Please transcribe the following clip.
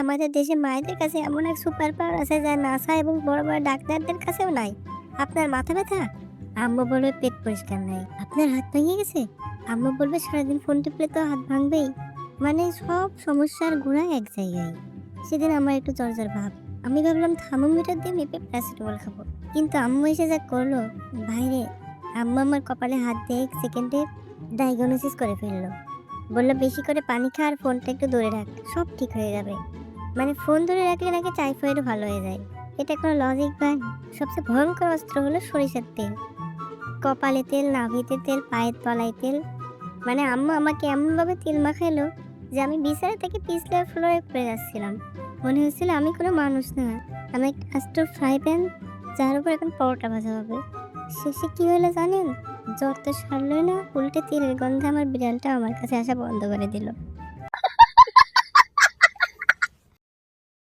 আমাদের দেশে মায়েদের কাছে এমন এক সুপার পাওয়ার আছে যা নাসা এবং বড় বড় ডাক্তারদের কাছেও নাই। আপনার মাথা ব্যথা? আম্মু বলবে পেট পরিষ্কার নাই। আপনার হাত ভেঙে গেছে? আম্মু বলবে সারাদিন ফোন টিপলে তো হাত ভাঙবেই। মানে সব সমস্যার গোড়া এক জায়গায়। সেদিন আমার একটু জ্বর ভাব। আমি ভাবলাম থার্মোমিটার দিয়ে মেপে প্যারাসিটামল খাবো। কিন্তু আম্মু এসে যা করলো, ভাইরে, আম্মু আমার কপালে হাত দিয়ে 1 সেকেন্ডে ডায়াগনোসিস করে ফেললো। বলল বেশি করে পানি খা আর ফোনটা একটু দূরে রাখ, সব ঠিক হয়ে যাবে। মানে ফোন দূরে রাখলে নাকি টাইফয়েডও ভালো হয়ে যায়। এটা কোনো লজিক ভাই? সবচেয়ে ভয়ঙ্কর অস্ত্র হলো সরিষার তেল। কপালে তেল, নাভিতে তেল, পায়ের তলায় তেল। মানে আম্মু আমাকে এমনভাবে তেল মাখাইলো যে আমি বিছানা থেকে পিছলে ফ্লোরে পড়ে যাচ্ছিলাম। মনে হচ্ছিল আমি কোনো মানুষ না, আমি একটা আস্ত ফ্রাই প্যান যার উপর এখন পরোটা ভাজা হবে। শেষে কি হলো জানেন? জ্বর তো সারলই না, উল্টে তেলের গন্ধে আমার বিড়ালটা আমার কাছে আসা বন্ধ করে দিল।